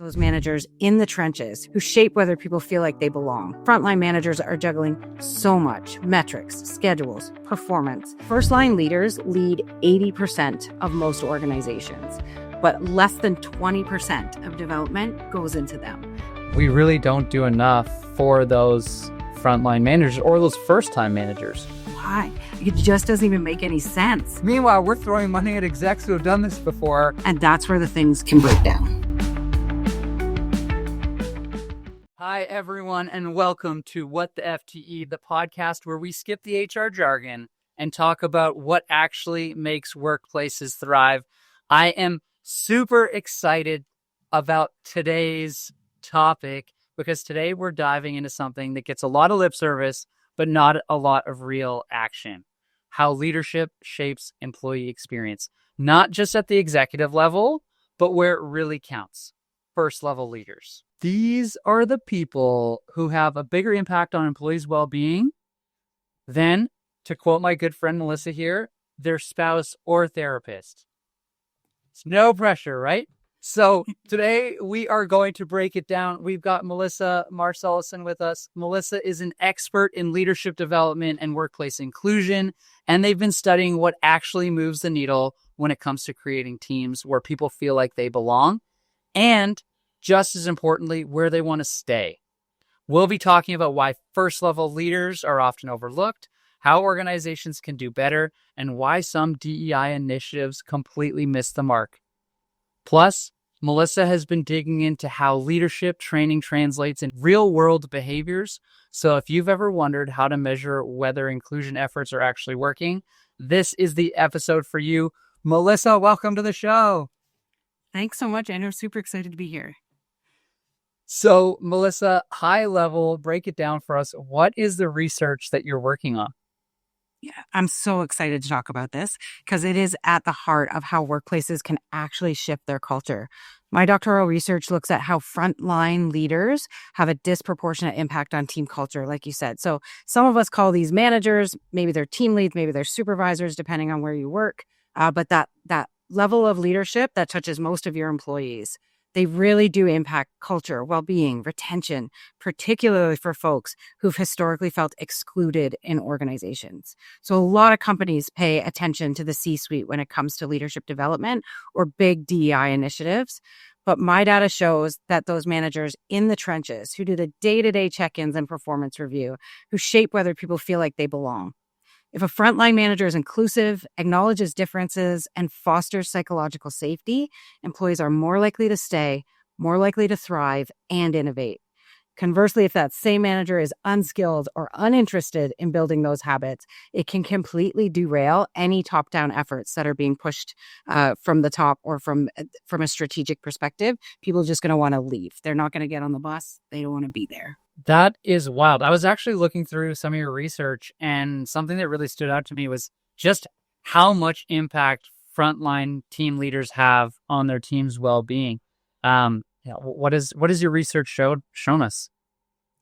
those managers in the trenches who shape whether people feel like they belong. Frontline managers are juggling so much: metrics, schedules, performance. First-line leaders lead 80% of most organizations, but less than 20% of development goes into them. We really don't do enough for those frontline managers or those first-time managers. Why? It just doesn't even make any sense. Meanwhile, we're throwing money at execs who have done this before. And that's where the things can break down. Hi, everyone, and welcome to What the FTE, the podcast where we skip the HR jargon and talk about what actually makes workplaces thrive. I am super excited about today's topic because today we're diving into something that gets a lot of lip service, but not a lot of real action. How leadership shapes employee experience, not just at the executive level, but where it really counts. First level leaders. These are the people who have a bigger impact on employees' well-being than, to quote my good friend Melissa here, their spouse or therapist. It's no pressure, right? So today we are going to break it down. We've got Melissa Marcelissen with us. Melissa is an expert in leadership development and workplace inclusion, and they've been studying what actually moves the needle when it comes to creating teams where people feel like they belong, and just as importantly, where they want to stay. We'll be talking about why first-level leaders are often overlooked, how organizations can do better, and why some DEI initiatives completely miss the mark. Plus, Melissa has been digging into how leadership training translates in real-world behaviors. So if you've ever wondered how to measure whether inclusion efforts are actually working, this is the episode for you. Melissa, welcome to the show. Thanks so much, Andrew. Super excited to be here. So, Melissa, high level, break it down for us. What is the research that you're working on? Yeah, I'm so excited to talk about this because it is at the heart of how workplaces can actually shift their culture. My doctoral research looks at how frontline leaders have a disproportionate impact on team culture, like you said. So some of us call these managers, maybe they're team leads, maybe they're supervisors, depending on where you work. But that level of leadership that touches most of your employees, they really do impact culture, well-being, retention, particularly for folks who've historically felt excluded in organizations. So a lot of companies pay attention to the C-suite when it comes to leadership development or big DEI initiatives. But my data shows that those managers in the trenches who do the day-to-day check-ins and performance review, who shape whether people feel like they belong. If a frontline manager is inclusive, acknowledges differences, and fosters psychological safety, employees are more likely to stay, more likely to thrive, and innovate. Conversely, if that same manager is unskilled or uninterested in building those habits, it can completely derail any top-down efforts that are being pushed from the top or from a strategic perspective. People are just going to want to leave. They're not going to get on the bus. They don't want to be there. That is wild. I was actually looking through some of your research, and something that really stood out to me was just how much impact frontline team leaders have on their team's well-being. What is your research shown us?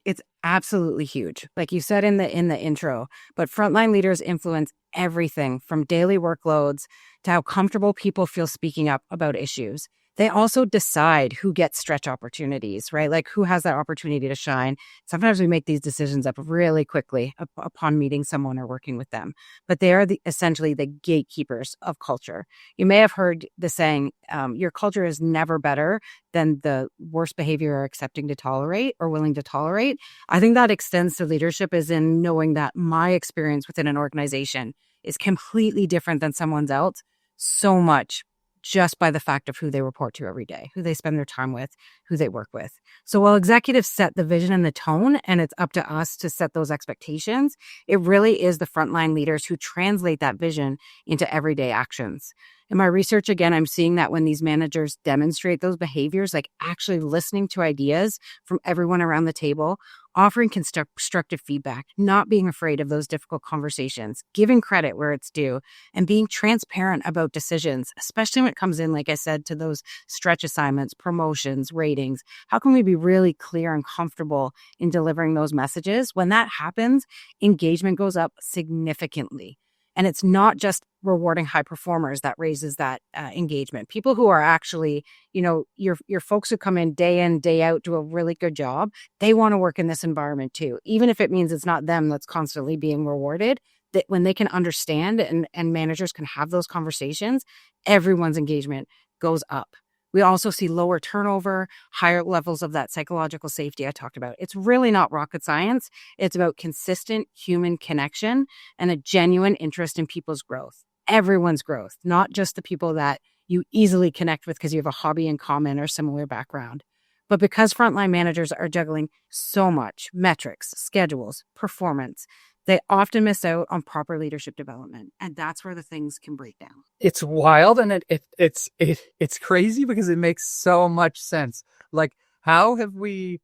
It's absolutely huge, like you said in the intro. But frontline leaders influence everything from daily workloads to how comfortable people feel speaking up about issues. They also decide who gets stretch opportunities, right? Like who has that opportunity to shine. Sometimes we make these decisions up really quickly upon meeting someone or working with them, but they are essentially the gatekeepers of culture. You may have heard the saying, your culture is never better than the worst behavior you're accepting to tolerate or willing to tolerate. I think that extends to leadership, is in knowing that my experience within an organization is completely different than someone else so much, just by the fact of who they report to every day, who they spend their time with, who they work with. So while executives set the vision and the tone, and it's up to us to set those expectations, it really is the frontline leaders who translate that vision into everyday actions. In my research, again, I'm seeing that when these managers demonstrate those behaviors, like actually listening to ideas from everyone around the table, offering constructive feedback, not being afraid of those difficult conversations, giving credit where it's due, and being transparent about decisions, especially when it comes in, like I said, to those stretch assignments, promotions, ratings. How can we be really clear and comfortable in delivering those messages? When that happens, engagement goes up significantly. And it's not just rewarding high performers that raises that engagement. People who are actually, your folks who come in, day out, do a really good job. They want to work in this environment too, even if it means it's not them that's constantly being rewarded. That when they can understand and managers can have those conversations, everyone's engagement goes up. We also see lower turnover, higher levels of that psychological safety I talked about. It's really not rocket science. It's about consistent human connection and a genuine interest in people's growth. Everyone's growth, not just the people that you easily connect with because you have a hobby in common or similar background. But because frontline managers are juggling so much metrics, schedules, performance, they often miss out on proper leadership development. And that's where the things can break down. It's wild, and it's crazy because it makes so much sense. Like, how have we?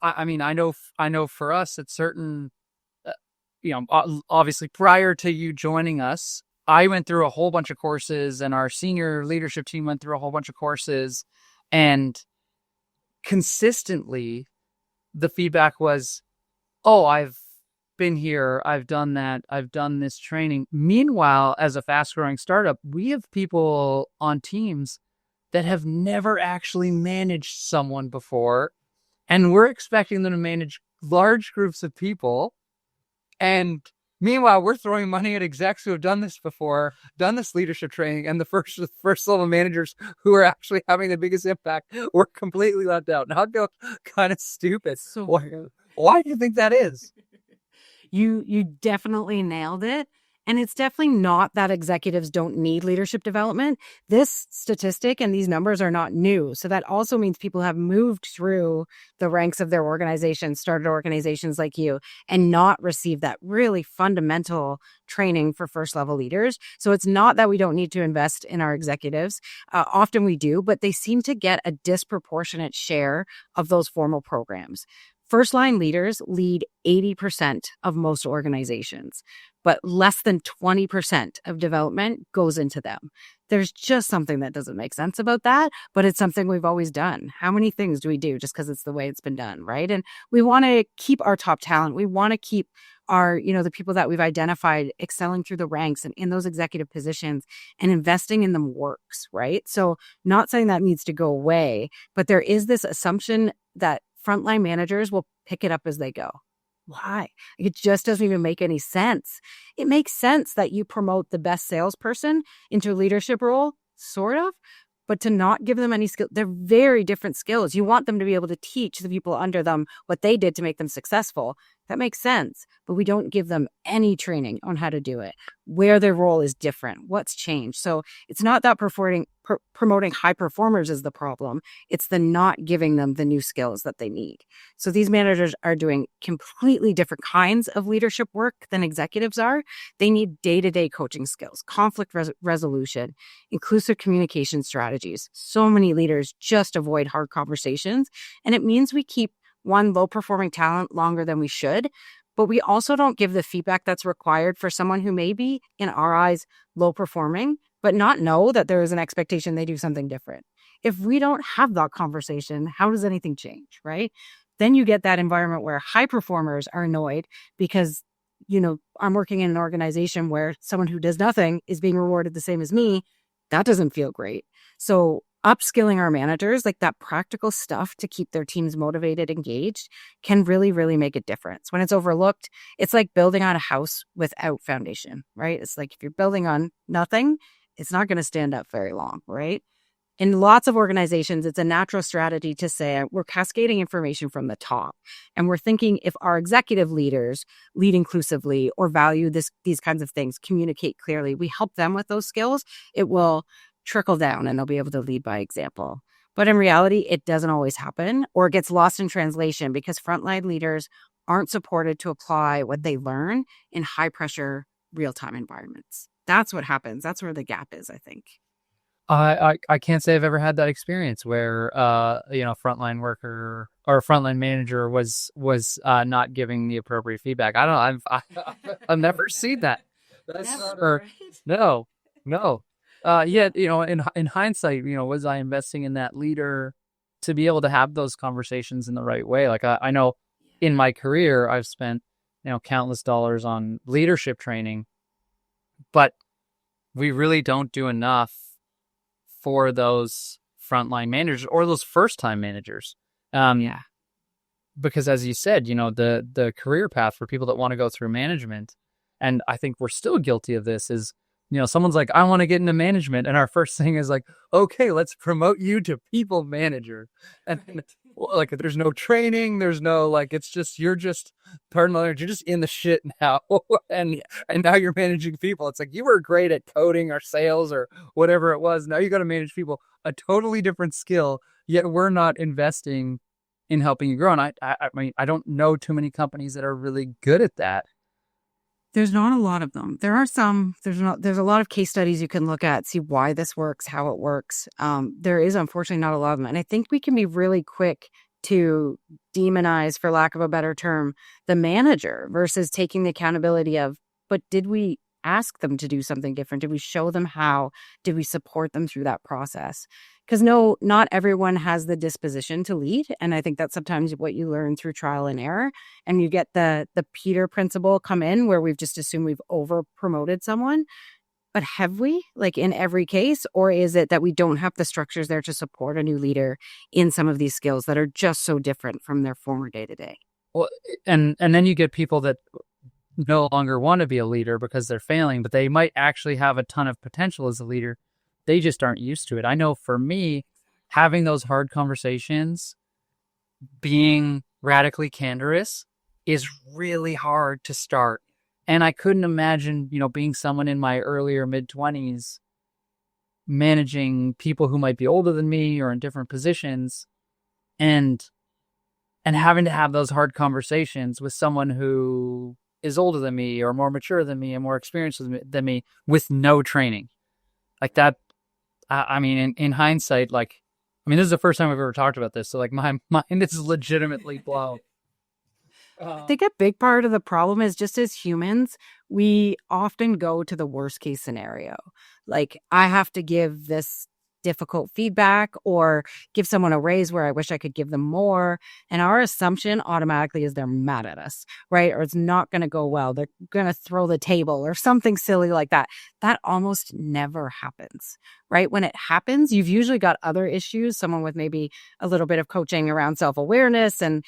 I mean, I know for us, at certain, obviously prior to you joining us, I went through a whole bunch of courses, and our senior leadership team went through a whole bunch of courses, and consistently, the feedback was, "Oh, I've been here, I've done that, I've done this training." Meanwhile, as a fast-growing startup, we have people on teams that have never actually managed someone before, and we're expecting them to manage large groups of people. And meanwhile, we're throwing money at execs who have done this before, done this leadership training, and the first level managers who are actually having the biggest impact, we're completely left out. Now I feel kind of stupid. So why do you think that is? You definitely nailed it. And it's definitely not that executives don't need leadership development. This statistic and these numbers are not new. So that also means people have moved through the ranks of their organizations, started organizations like you, and not received that really fundamental training for first level leaders. So it's not that we don't need to invest in our executives. Often we do, but they seem to get a disproportionate share of those formal programs. First line leaders lead 80% of most organizations, but less than 20% of development goes into them. There's just something that doesn't make sense about that, but it's something we've always done. How many things do we do just because it's the way it's been done, right? And we want to keep our top talent. We want to keep our, the people that we've identified excelling through the ranks and in those executive positions, and investing in them works, right? So not saying that needs to go away, but there is this assumption that frontline managers will pick it up as they go. Why? It just doesn't even make any sense. It makes sense that you promote the best salesperson into a leadership role, sort of, but to not give them any skill. They're very different skills. You want them to be able to teach the people under them what they did to make them successful. That makes sense, but we don't give them any training on how to do it, where their role is different, what's changed. So it's not that promoting high performers is the problem. It's the not giving them the new skills that they need. So these managers are doing completely different kinds of leadership work than executives are. They need day-to-day coaching skills, conflict resolution, inclusive communication strategies. So many leaders just avoid hard conversations, and it means we keep one low-performing talent longer than we should, but we also don't give the feedback that's required for someone who may be, in our eyes, low-performing, but not know that there is an expectation they do something different. If we don't have that conversation, how does anything change, right? Then you get that environment where high performers are annoyed because, I'm working in an organization where someone who does nothing is being rewarded the same as me. That doesn't feel great. So upskilling our managers, like that practical stuff to keep their teams motivated, engaged, can really, really make a difference. When it's overlooked, it's like building on a house without foundation, right? It's like if you're building on nothing, it's not going to stand up very long, right? In lots of organizations, it's a natural strategy to say we're cascading information from the top. And we're thinking if our executive leaders lead inclusively or value these kinds of things, communicate clearly, we help them with those skills, it will trickle down and they'll be able to lead by example. But in reality, it doesn't always happen, or it gets lost in translation because frontline leaders aren't supported to apply what they learn in high pressure, real-time environments. That's what happens. That's where the gap is, I think. I can't say I've ever had that experience where frontline worker or frontline manager was not giving the appropriate feedback. I don't know. I've never seen that. No. Yet, in hindsight, was I investing in that leader to be able to have those conversations in the right way? Like I know in my career, I've spent, countless dollars on leadership training, But we really don't do enough for those frontline managers or those first-time managers. Yeah. Because as you said, the career path for people that want to go through management, and I think we're still guilty of this, is, someone's like, I want to get into management. And our first thing is like, okay, let's promote you to people manager. And like, there's no training. There's no, like, it's just, you're just, pardon my, you're just in the shit now. and now you're managing people. It's like, you were great at coding or sales or whatever it was. Now you got to manage people, a totally different skill, yet we're not investing in helping you grow. And I mean, I don't know too many companies that are really good at that. There's not a lot of them. There are some. There's a lot of case studies you can look at, see why this works, how it works. There is unfortunately not a lot of them. And I think we can be really quick to demonize, for lack of a better term, the manager versus taking the accountability of, but did we ask them to do something different? Did we show them how? Did we support them through that process? Because no, not everyone has the disposition to lead. And I think that's sometimes what you learn through trial and error. And you get the Peter principle come in where we've just assumed we've over promoted someone. But have we, like in every case? Or is it that we don't have the structures there to support a new leader in some of these skills that are just so different from their former day-to-day? Well, and then you get people that no longer want to be a leader because they're failing, but they might actually have a ton of potential as a leader. They just aren't used to it. I know for me, having those hard conversations, being radically candorous is really hard to start. And I couldn't imagine, being someone in my earlier mid-20s, managing people who might be older than me or in different positions, and having to have those hard conversations with someone who is older than me or more mature than me and more experienced than me with no training. Like that, I mean, in hindsight, this is the first time we've ever talked about this. So like my mind is legitimately blown. I think a big part of the problem is just as humans, we often go to the worst case scenario. Like, I have to give this difficult feedback or give someone a raise where I wish I could give them more. And our assumption automatically is they're mad at us, right? Or it's not going to go well. They're going to throw the table or something silly like that. That almost never happens, right? When it happens, you've usually got other issues, someone with maybe a little bit of coaching around self-awareness and,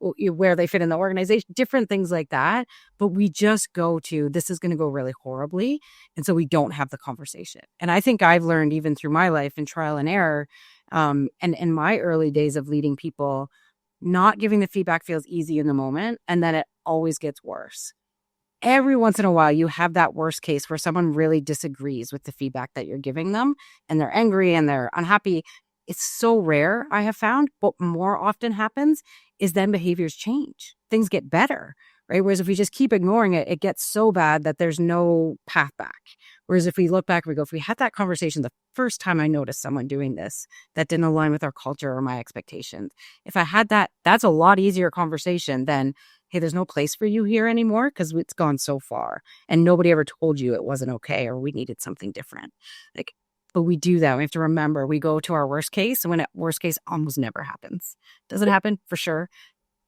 where they fit in the organization, different things like that. But we just go to, this is going to go really horribly. And so we don't have the conversation. And I think I've learned even through my life in trial and error, and in my early days of leading people, not giving the feedback feels easy in the moment. And then it always gets worse. Every once in a while, you have that worst case where someone really disagrees with the feedback that you're giving them and they're angry and they're unhappy. It's so rare, I have found. What more often happens is then behaviors change. Things get better, right? Whereas if we just keep ignoring it, it gets so bad that there's no path back. Whereas if we look back, we go, if we had that conversation the first time I noticed someone doing this that didn't align with our culture or my expectations, if I had that, that's a lot easier conversation than, hey, there's no place for you here anymore because it's gone so far and nobody ever told you it wasn't okay or we needed something different. But we do that. We have to remember we go to our worst case, and when worst case almost never happens. Does it happen? For sure.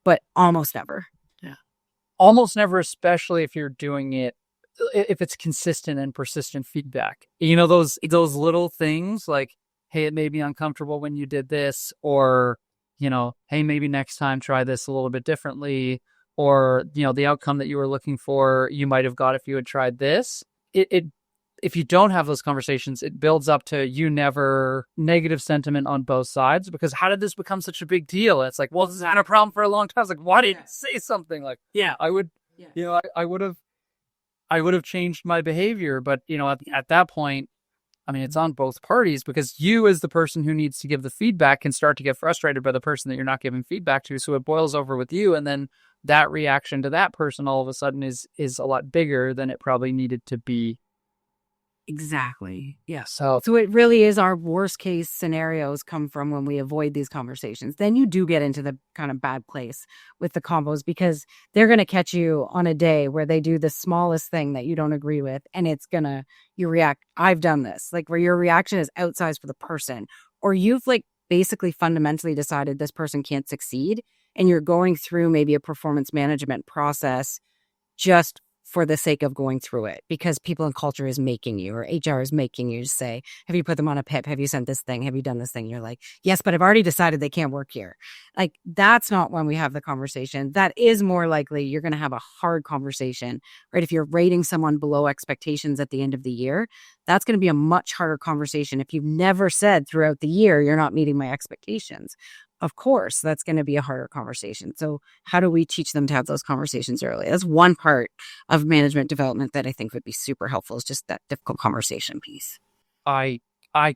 But almost never. Yeah. Almost never, especially if you're doing it, if it's consistent and persistent feedback. Those little things like, hey, it made me uncomfortable when you did this, or, hey, maybe next time try this a little bit differently, or, the outcome that you were looking for, you might have got if you had tried this. If you don't have those conversations, it builds up to negative sentiment on both sides, because how did this become such a big deal? And it's like, well, this has been a problem for a long time. It's like, why didn't you say something? Like, yeah, I would, I would have changed my behavior. But, at that point, I mean, it's on both parties, because you as the person who needs to give the feedback can start to get frustrated by the person that you're not giving feedback to. So it boils over with you. And then that reaction to that person all of a sudden is a lot bigger than it probably needed to be. Exactly. Yeah. So it really is, our worst case scenarios come from when we avoid these conversations. Then you do get into the kind of bad place with the combos, because they're going to catch you on a day where they do the smallest thing that you don't agree with. And you react. I've done this, like where your reaction is outsized for the person, or you've basically fundamentally decided this person can't succeed. And you're going through maybe a performance management process just for the sake of going through it, because people and culture is making you, or HR is making you say, have you put them on a PIP? Have you sent this thing? Have you done this thing? You're like, yes, but I've already decided they can't work here. Like, that's not when we have the conversation. That is more likely you're going to have a hard conversation, right? If you're rating someone below expectations at the end of the year, that's going to be a much harder conversation. If you've never said throughout the year, you're not meeting my expectations, of course, that's going to be a harder conversation. So how do we teach them to have those conversations early? That's one part of management development that I think would be super helpful, is just that difficult conversation piece. I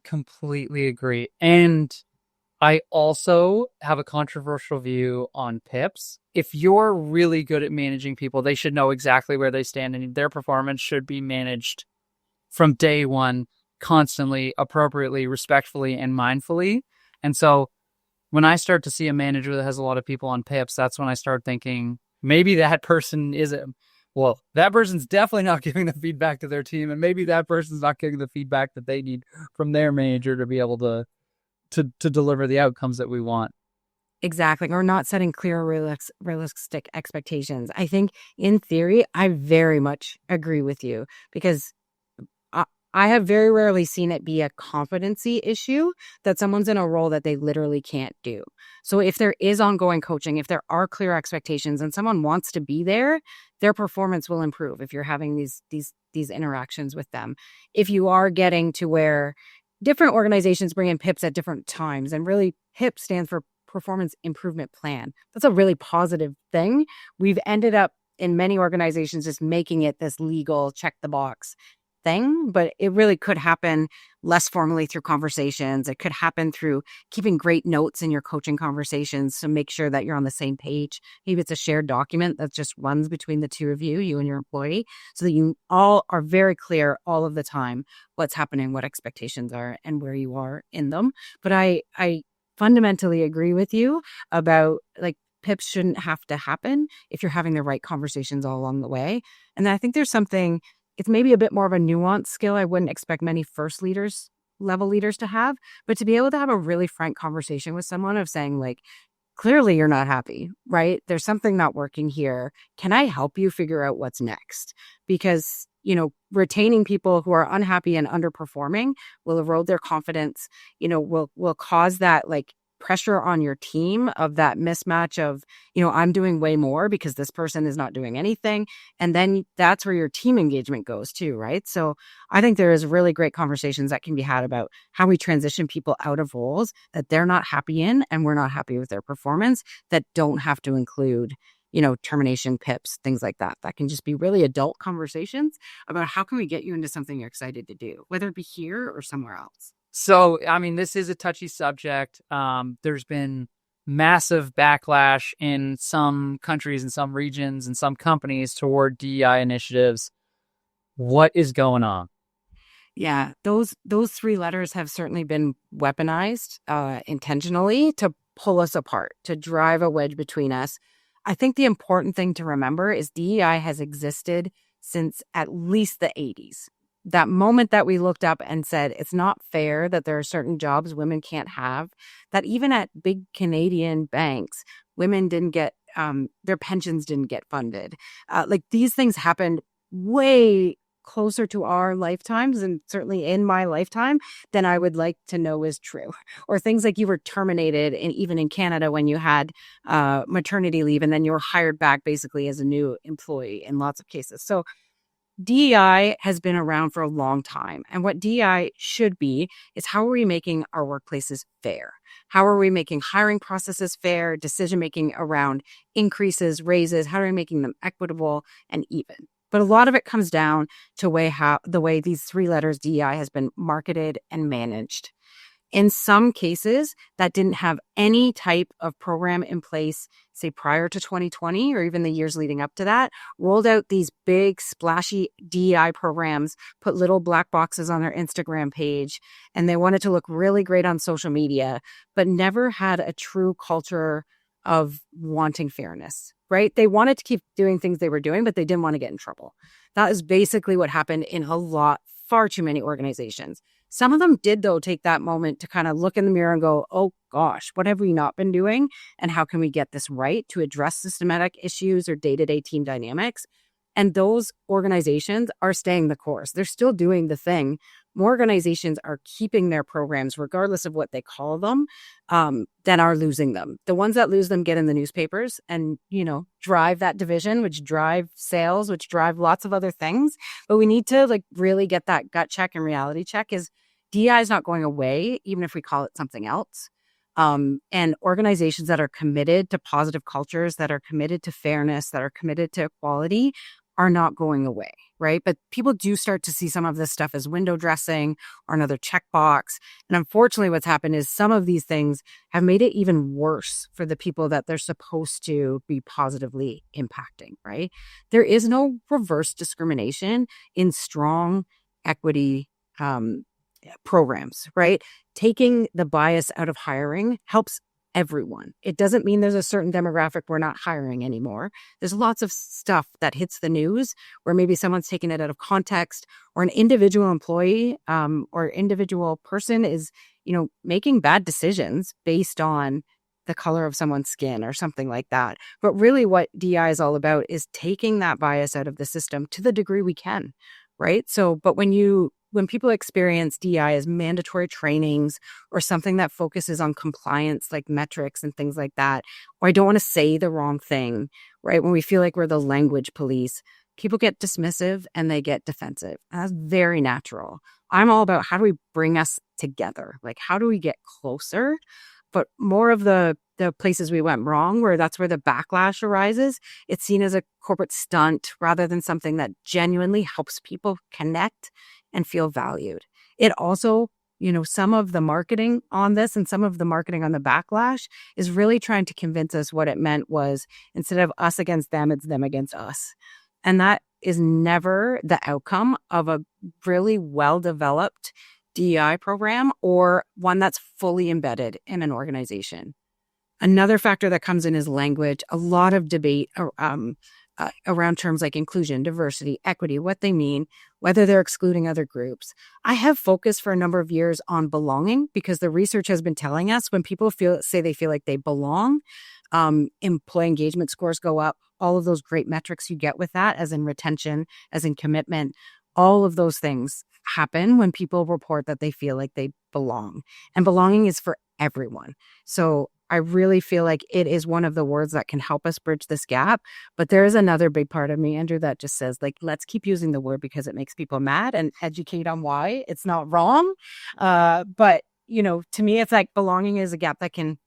completely agree. And I also have a controversial view on PIPs. If you're really good at managing people, they should know exactly where they stand, and their performance should be managed from day one, constantly, appropriately, respectfully, and mindfully. And so when I start to see a manager that has a lot of people on PIPs, that's when I start thinking maybe that person isn't, well, that person's definitely not giving the feedback to their team, and maybe that person's not getting the feedback that they need from their manager to be able to deliver the outcomes that we want. Exactly. Or not setting clear, realistic expectations. I think in theory, I very much agree with you, because I have very rarely seen it be a competency issue that someone's in a role that they literally can't do. So if there is ongoing coaching, if there are clear expectations and someone wants to be there, their performance will improve if you're having these interactions with them. If you are getting to where different organizations bring in PIPs at different times, and really PIP stands for Performance Improvement Plan. That's a really positive thing. We've ended up in many organizations just making it this legal check the box thing, but it really could happen less formally through conversations. It could happen through keeping great notes in your coaching conversations to make sure that you're on the same page. Maybe it's a shared document that just runs between the two of you, you and your employee, so that you all are very clear all of the time what's happening, what expectations are, and where you are in them. But I fundamentally agree with you about, like, PIPs shouldn't have to happen if you're having the right conversations all along the way. And I think there's something, it's maybe a bit more of a nuanced skill I wouldn't expect many level leaders to have, but to be able to have a really frank conversation with someone of saying, like, clearly you're not happy, right? There's something not working here. Can I help you figure out what's next? Because, retaining people who are unhappy and underperforming will erode their confidence, will cause that, like, pressure on your team of that mismatch of, I'm doing way more because this person is not doing anything. And then that's where your team engagement goes too, right? So I think there is really great conversations that can be had about how we transition people out of roles that they're not happy in and we're not happy with their performance, that don't have to include, termination PIPs, things like that. That can just be really adult conversations about how can we get you into something you're excited to do, whether it be here or somewhere else. So, I mean, this is a touchy subject. There's been massive backlash in some countries and some regions and some companies toward DEI initiatives. What is going on? Yeah, those three letters have certainly been weaponized intentionally to pull us apart, to drive a wedge between us. I think the important thing to remember is DEI has existed since at least the 80s. That moment that we looked up and said, it's not fair that there are certain jobs women can't have, that even at big Canadian banks, women didn't get, their pensions didn't get funded. Like, these things happened way closer to our lifetimes, and certainly in my lifetime, than I would like to know is true. Or things like you were terminated, and even in Canada when you had maternity leave, and then you were hired back basically as a new employee in lots of cases. So DEI has been around for a long time. And what DEI should be is, how are we making our workplaces fair? How are we making hiring processes fair, decision-making around increases, raises? How are we making them equitable and even? But a lot of it comes down to the way these three letters DEI has been marketed and managed. In some cases, that didn't have any type of program in place, say prior to 2020 or even the years leading up to that, rolled out these big splashy DEI programs, put little black boxes on their Instagram page, and they wanted to look really great on social media, but never had a true culture of wanting fairness, right? They wanted to keep doing things they were doing, but they didn't want to get in trouble. That is basically what happened in far too many organizations. Some of them did, though, take that moment to kind of look in the mirror and go, oh gosh, what have we not been doing? And how can we get this right to address systematic issues or day-to-day team dynamics? And those organizations are staying the course. They're still doing the thing. More organizations are keeping their programs, regardless of what they call them, than are losing them. The ones that lose them get in the newspapers and, drive that division, which drive sales, which drive lots of other things. But we need to really get that gut check and reality check is DEI is not going away, even if we call it something else. And organizations that are committed to positive cultures, that are committed to fairness, that are committed to equality are not going away, right? But people do start to see some of this stuff as window dressing or another checkbox. And unfortunately, what's happened is some of these things have made it even worse for the people that they're supposed to be positively impacting, right? There is no reverse discrimination in strong equity programs, right? Taking the bias out of hiring helps everyone. It doesn't mean there's a certain demographic we're not hiring anymore. There's lots of stuff that hits the news where maybe someone's taking it out of context, or an individual employee or individual person is, making bad decisions based on the color of someone's skin or something like that. But really what DEI is all about is taking that bias out of the system to the degree we can, right? So, but when people experience DEI as mandatory trainings or something that focuses on compliance, like metrics and things like that, or I don't want to say the wrong thing, right? When we feel like we're the language police, people get dismissive and they get defensive. And that's very natural. I'm all about how do we bring us together? Like, how do we get closer? But more of the places we went wrong, where that's where the backlash arises, it's seen as a corporate stunt rather than something that genuinely helps people connect and feel valued. It also, some of the marketing on this and some of the marketing on the backlash is really trying to convince us what it meant was instead of us against them, it's them against us. And that is never the outcome of a really well-developed DEI program or one that's fully embedded in an organization. Another factor that comes in is language. A lot of debate around terms like inclusion, diversity, equity, what they mean, whether they're excluding other groups. I have focused for a number of years on belonging because the research has been telling us when people say they feel like they belong, employee engagement scores go up, all of those great metrics you get with that, as in retention, as in commitment, all of those things happen when people report that they feel like they belong. And belonging is for everyone. So I really feel like it is one of the words that can help us bridge this gap. But there is another big part of me, Andrew, that just says, let's keep using the word because it makes people mad and educate on why it's not wrong. But, to me, it's like belonging is a gap that can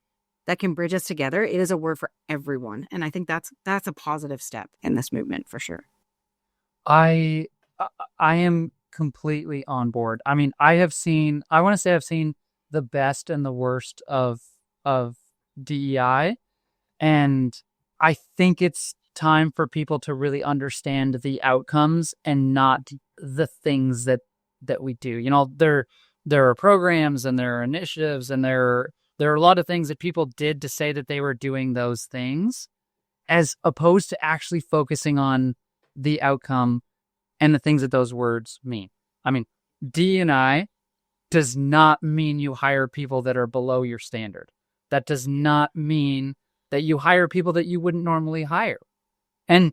bridge us together. It is a word for everyone. And I think that's a positive step in this movement for sure. I am completely on board. I mean, I've seen the best and the worst of DEI. And I think it's time for people to really understand the outcomes and not the things that we do. There are programs and there are initiatives and there are a lot of things that people did to say that they were doing those things, as opposed to actually focusing on the outcome and the things that those words mean. I mean, D&I does not mean you hire people that are below your standard. That does not mean that you hire people that you wouldn't normally hire. And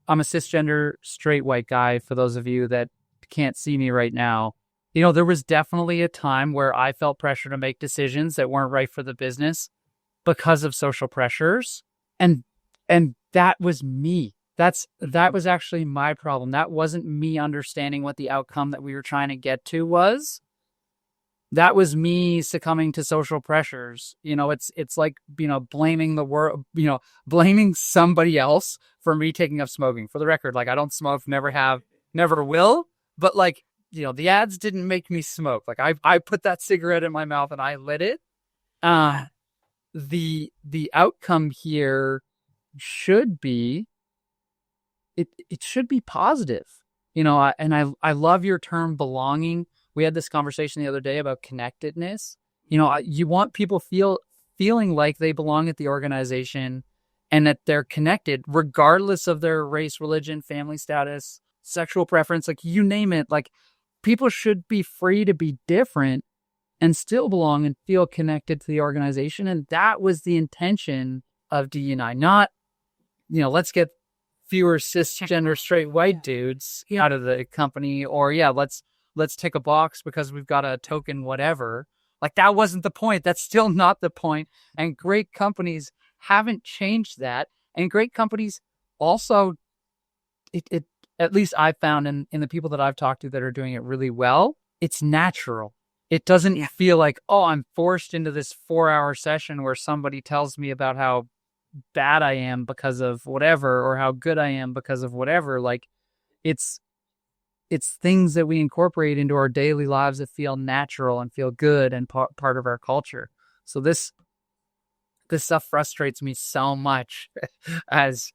I'm a cisgender, straight white guy, for those of you that can't see me right now. There was definitely a time where I felt pressure to make decisions that weren't right for the business because of social pressures. And that was me. That was actually my problem. That wasn't me understanding what the outcome that we were trying to get to was. That was me succumbing to social pressures. It's like, blaming the world, blaming somebody else for me taking up smoking. For the record, I don't smoke, never have, never will. But the ads didn't make me smoke. I put that cigarette in my mouth and I lit it. The outcome here should be, it should be positive. I love your term belonging. We had this conversation the other day about connectedness. You want people feeling like they belong at the organization and that they're connected regardless of their race, religion, family status, sexual preference, you name it. People should be free to be different and still belong and feel connected to the organization. And that was the intention of D&I, not, let's get fewer cisgender straight white dudes out of the company, or let's tick a box because we've got a token whatever. Like, that wasn't the point. That's still not the point. And great companies haven't changed that. And great companies also, it at least I've found in the people that I've talked to that are doing it really well, it's natural. It doesn't feel like, oh, I'm forced into this 4-hour session where somebody tells me about how bad I am because of whatever, or how good I am because of whatever. Like, it's things that we incorporate into our daily lives that feel natural and feel good and part of our culture. So this stuff frustrates me so much as,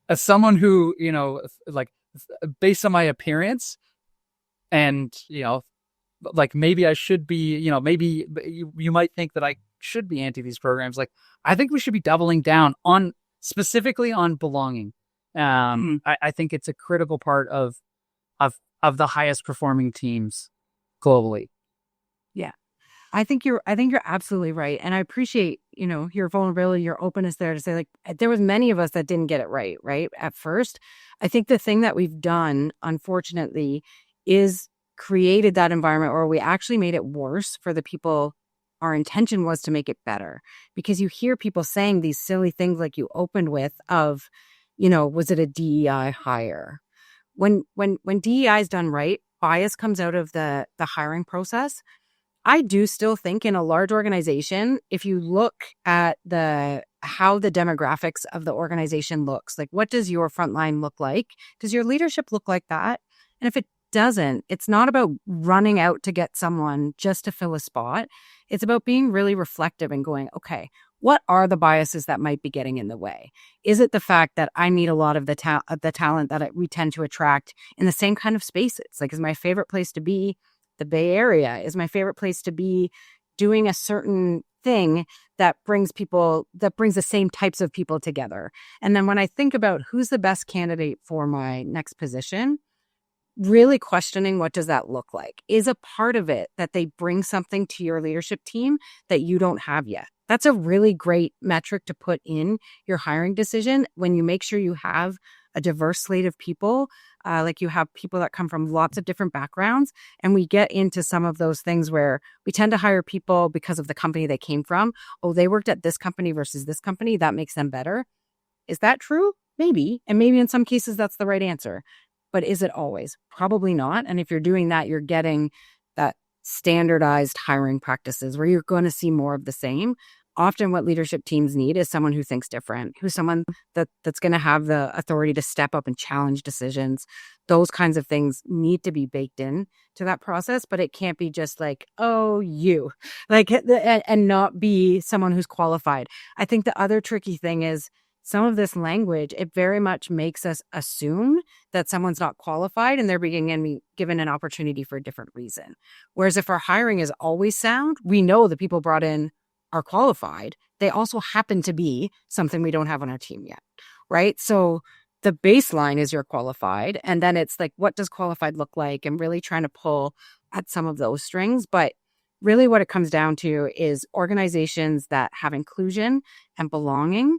as someone who, like, based on my appearance, and, like, maybe I should be, maybe you might think that I should be anti these programs. Like, I think we should be doubling down on, specifically on belonging. I think it's a critical part of the highest performing teams globally. Yeah. I think you're absolutely right. And I appreciate, your vulnerability, your openness there to say, like, there was many of us that didn't get it right at first. I think the thing that we've done, unfortunately, is created that environment where we actually made it worse for the people. Our intention was to make it better, because you hear people saying these silly things like you opened with of, was it a DEI hire? When DEI is done right, bias comes out of the hiring process. I do still think in a large organization, if you look at how the demographics of the organization looks, like, what does your frontline look like? Does your leadership look like that? And if it doesn't, it's not about running out to get someone just to fill a spot. It's about being really reflective and going, okay, what are the biases that might be getting in the way? Is it the fact that I need a lot of the talent that we tend to attract in the same kind of spaces? Like, is my favorite place to be the Bay Area? Is my favorite place to be doing a certain thing that brings the same types of people together? And then when I think about who's the best candidate for my next position, really questioning, what does that look like? Is a part of it that they bring something to your leadership team that you don't have yet? That's a really great metric to put in your hiring decision when you make sure you have a diverse slate of people, like you have people that come from lots of different backgrounds. And we get into some of those things where we tend to hire people because of the company they came from. Oh, they worked at this company versus this company. That makes them better. Is that true? Maybe. And maybe in some cases that's the right answer. But is it always? Probably not. And if you're doing that, you're getting that standardized hiring practices where you're going to see more of the same. Often what leadership teams need is someone who thinks different, who's someone that's going to have the authority to step up and challenge decisions. Those kinds of things need to be baked in to that process, but it can't be just like, oh, you, like, and not be someone who's qualified. I think the other tricky thing is some of this language, it very much makes us assume that someone's not qualified and they're being given an opportunity for a different reason. Whereas if our hiring is always sound, we know the people brought in are qualified. They also happen to be something we don't have on our team yet, right? So the baseline is you're qualified. And then it's like, what does qualified look like? And really trying to pull at some of those strings. But really what it comes down to is organizations that have inclusion and belonging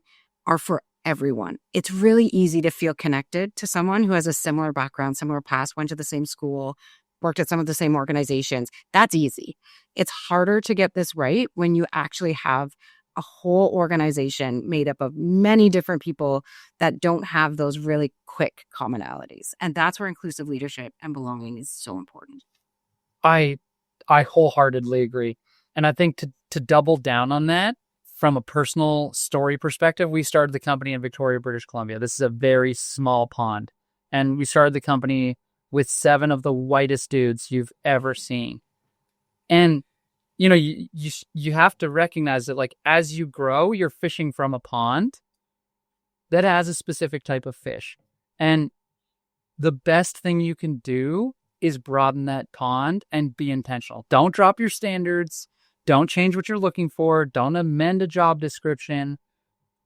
are for everyone. It's really easy to feel connected to someone who has a similar background, similar past, went to the same school, worked at some of the same organizations. That's easy. It's harder to get this right when you actually have a whole organization made up of many different people that don't have those really quick commonalities. And that's where inclusive leadership and belonging is so important. I wholeheartedly agree. And I think to double down on that, from a personal story perspective, we started the company in Victoria, British Columbia. This is a very small pond. And we started the company with 7 of the whitest dudes you've ever seen. And, you have to recognize that, like, as you grow, you're fishing from a pond that has a specific type of fish. And the best thing you can do is broaden that pond and be intentional. Don't drop your standards. Don't change what you're looking for. Don't amend a job description.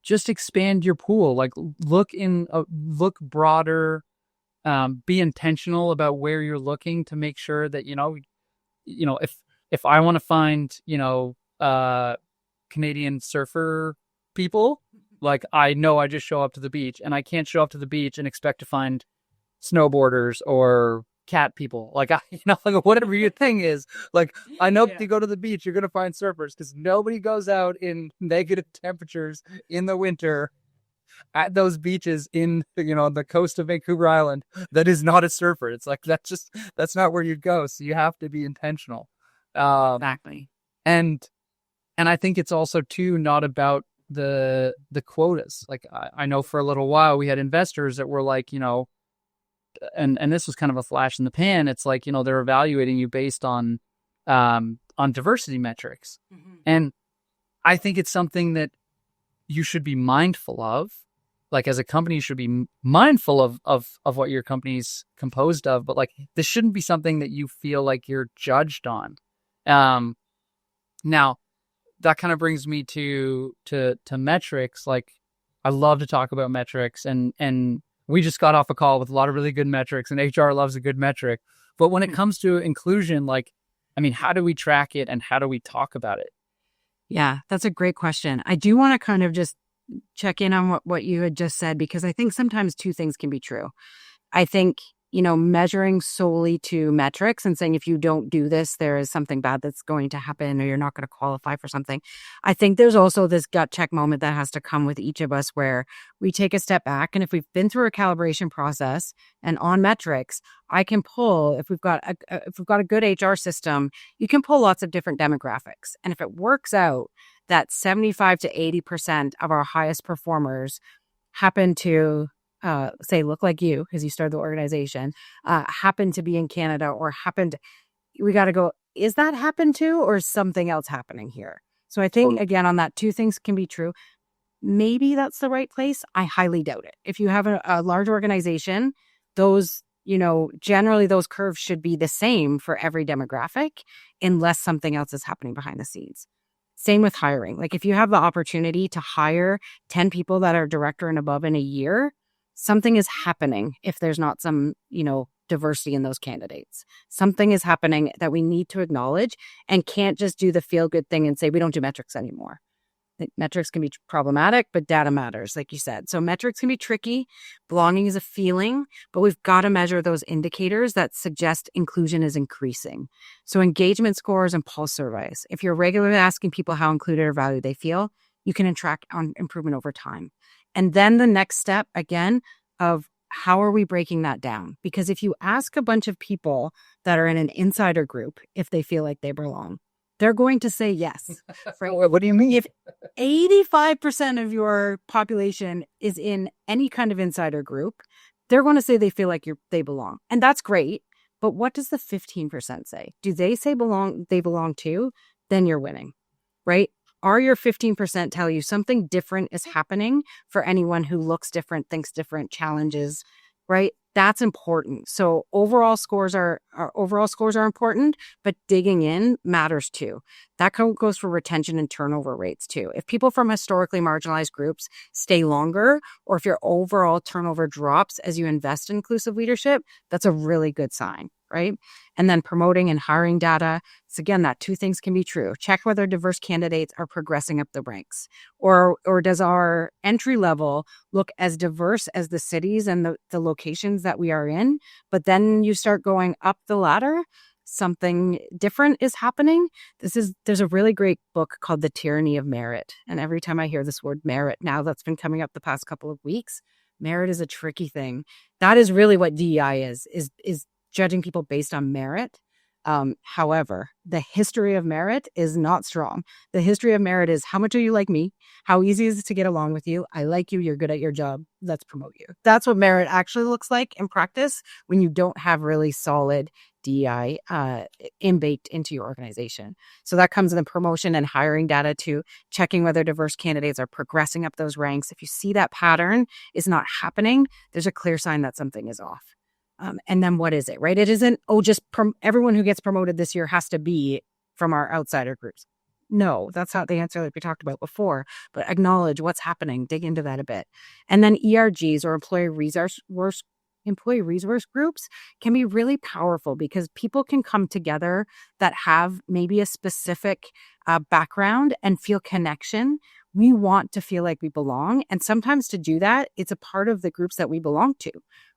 Just expand your pool. Like, look broader. Be intentional about where you're looking to make sure that if I want to find Canadian surfer people, Like, I know I just show up to the beach, and I can't show up to the beach and expect to find snowboarders or cat people. Like, like whatever your thing is. Like, I know if you go to the beach, you're gonna find surfers because nobody goes out in negative temperatures in the winter at those beaches in the coast of Vancouver Island. That is not a surfer. It's like that's not where you'd go. So you have to be intentional. Exactly. And I think it's also too not about the quotas. Like, I know for a little while we had investors that were like, and this was kind of a flash in the pan. It's like, they're evaluating you based on diversity metrics. Mm-hmm. And I think it's something that you should be mindful of. Like, as a company, you should be mindful of what your company's composed of, but like, this shouldn't be something that you feel like you're judged on. Now that kind of brings me to metrics. Like, I love to talk about metrics, and we just got off a call with a lot of really good metrics, and HR loves a good metric. But when it comes to inclusion, like, I mean, how do we track it and how do we talk about it? Yeah, that's a great question. I do want to kind of just check in on what you had just said, because I think sometimes two things can be true. I think, measuring solely to metrics and saying if you don't do this, there is something bad that's going to happen or you're not going to qualify for something. I think there's also this gut check moment that has to come with each of us where we take a step back. And if we've been through a calibration process and on metrics, I can pull, if we've got a good HR system, you can pull lots of different demographics. And if it works out that 75 to 80% of our highest performers happen to say look like you because you started the organization, happen to be in Canada or we got to go, is that happen to or is something else happening here? So I think, again, on that, two things can be true. Maybe that's the right place. I highly doubt it. If you have a large organization, those, generally those curves should be the same for every demographic unless something else is happening behind the scenes. Same with hiring. Like, if you have the opportunity to hire 10 people that are director and above in a year, something is happening if there's not some, diversity in those candidates. Something is happening that we need to acknowledge and can't just do the feel-good thing and say we don't do metrics anymore. Metrics can be problematic, but data matters, like you said. So metrics can be tricky. Belonging is a feeling, but we've got to measure those indicators that suggest inclusion is increasing. So engagement scores and pulse surveys. If you're regularly asking people how included or valued they feel, you can track on improvement over time. And then the next step, again, of how are we breaking that down? Because if you ask a bunch of people that are in an insider group if they feel like they belong, they're going to say yes. Right? What do you mean? If 85% of your population is in any kind of insider group, they're going to say they feel like they belong. And that's great. But what does the 15% say? Do they say they belong too? Then you're winning, right? Are your 15% tell you something different is happening for anyone who looks different, thinks different, challenges, right? That's important. So overall scores are important, but digging in matters too. That goes for retention and turnover rates too. If people from historically marginalized groups stay longer, or if your overall turnover drops as you invest in inclusive leadership, that's a really good sign, right? And then promoting and hiring data. So again, that two things can be true. Check whether diverse candidates are progressing up the ranks, or does our entry level look as diverse as the cities and the locations that we are in, but then you start going up the ladder, something different is happening. There's a really great book called The Tyranny of Merit. And every time I hear this word merit now, that's been coming up the past couple of weeks. Merit is a tricky thing. That is really what DEI is judging people based on merit. However, the history of merit is not strong. The history of merit is how much are you like me? How easy is it to get along with you? I like you. You're good at your job. Let's promote you. That's what merit actually looks like in practice when you don't have really solid DEI baked into your organization. So that comes in the promotion and hiring data too, checking whether diverse candidates are progressing up those ranks. If you see that pattern is not happening, there's a clear sign that something is off. And then what is it, right? It isn't, everyone who gets promoted this year has to be from our outsider groups. No, that's not the answer that we talked about before, but acknowledge what's happening, dig into that a bit. And then ERGs, or employee resource groups, can be really powerful because people can come together that have maybe a specific background and feel connection We want to feel like we belong. And sometimes to do that, it's a part of the groups that we belong to,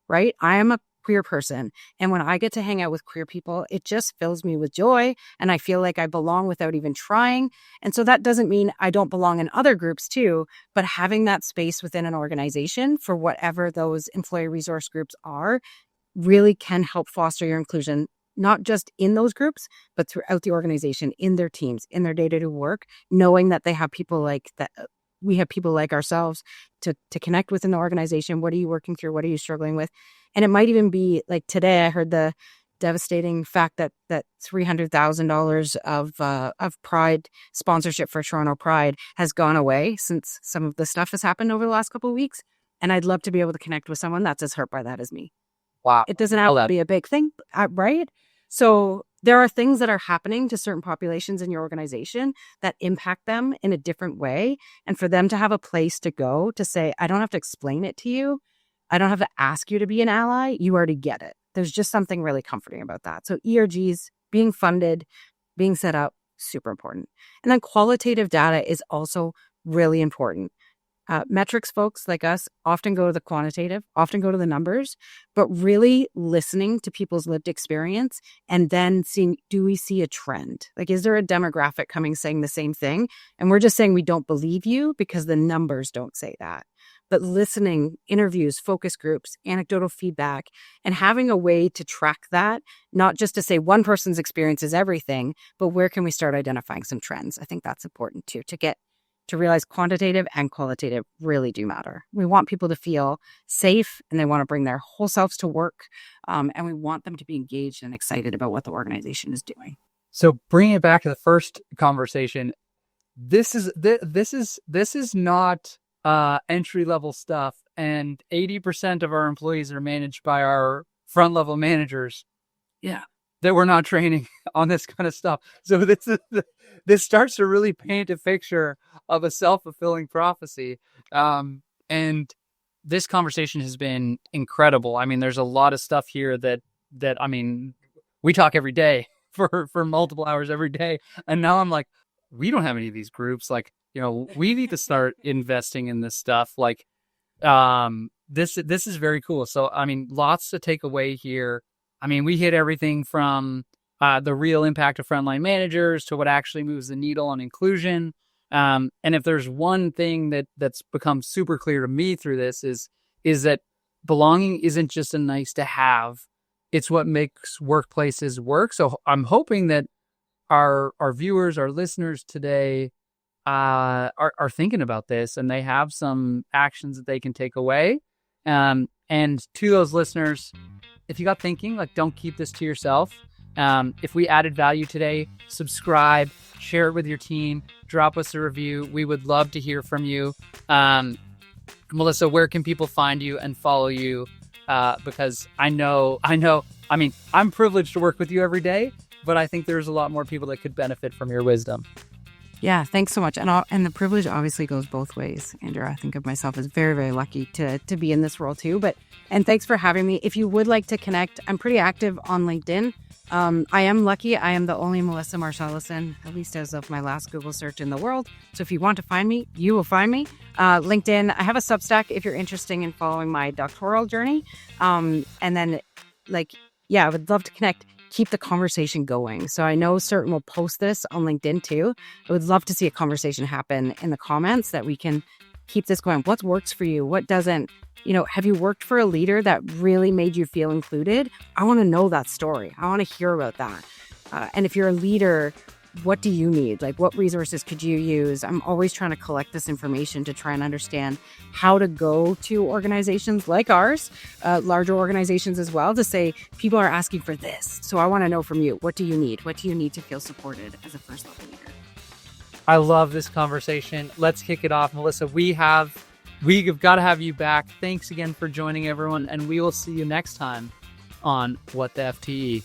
right? I am a queer person. And when I get to hang out with queer people, it just fills me with joy. And I feel like I belong without even trying. And so that doesn't mean I don't belong in other groups too, but having that space within an organization for whatever those employee resource groups are really can help foster your inclusion, not just in those groups, but throughout the organization, in their teams, in their day-to-day work, knowing that they have people like that. We have people like ourselves to connect with in the organization. What are you working through? What are you struggling with? And it might even be like today, I heard the devastating fact that $300,000 of Pride sponsorship for Toronto Pride has gone away since some of the stuff has happened over the last couple of weeks. And I'd love to be able to connect with someone that's as hurt by that as me. Wow. It doesn't have to be a big thing, right? So there are things that are happening to certain populations in your organization that impact them in a different way. And for them to have a place to go to say, I don't have to explain it to you. I don't have to ask you to be an ally. You already get it. There's just something really comforting about that. So ERGs being funded, being set up, super important. And then qualitative data is also really important. Metrics folks like us often go to the quantitative, often go to the numbers, but really listening to people's lived experience and then seeing, do we see a trend? Like, is there a demographic coming saying the same thing? And we're just saying we don't believe you because the numbers don't say that. But listening, interviews, focus groups, anecdotal feedback, and having a way to track that, not just to say one person's experience is everything, but where can we start identifying some trends? I think that's important too, to realize quantitative and qualitative really do matter. We want people to feel safe and they want to bring their whole selves to work. And we want them to be engaged and excited about what the organization is doing. So bringing it back to the first conversation, this is not entry level stuff, and 80% of our employees are managed by our front level managers. Yeah, that we're not training on this kind of stuff. So this starts to really paint a picture of a self-fulfilling prophecy. And this conversation has been incredible. I mean, there's a lot of stuff here that I mean, we talk every day for multiple hours every day. And now I'm like, we don't have any of these groups. Like, we need to start investing in this stuff. Like, this is very cool. So, I mean, lots to take away here. I mean, we hit everything from the real impact of frontline managers to what actually moves the needle on inclusion. And if there's one thing that's become super clear to me through this is that belonging isn't just a nice to have. It's what makes workplaces work. So I'm hoping that our viewers, our listeners today are thinking about this and they have some actions that they can take away. And to those listeners, if you got thinking, like, don't keep this to yourself. If we added value today, subscribe, share it with your team, drop us a review. We would love to hear from you. Melissa, where can people find you and follow you? Because I mean, I'm privileged to work with you every day, but I think there's a lot more people that could benefit from your wisdom. Yeah, thanks so much. And the privilege obviously goes both ways, Andrew. I think of myself as very, very lucky to be in this role too. And thanks for having me. If you would like to connect, I'm pretty active on LinkedIn. I am lucky. I am the only Melissa Marcelissen, at least as of my last Google search in the world. So if you want to find me, you will find me. LinkedIn, I have a Substack if you're interested in following my doctoral journey. And then I would love to connect. Keep the conversation going. So I know certain will post this on LinkedIn too. I would love to see a conversation happen in the comments that we can keep this going. What works for you? What doesn't? Have you worked for a leader that really made you feel included? I want to know that story. I want to hear about that. And if you're a leader, what do you need? Like, what resources could you use? I'm always trying to collect this information to try and understand how to go to organizations like ours, larger organizations as well, to say, people are asking for this. So I want to know from you, what do you need? What do you need to feel supported as a first level leader? I love this conversation. Let's kick it off. Melissa, we've got to have you back. Thanks again for joining, everyone. And we will see you next time on What the FTE.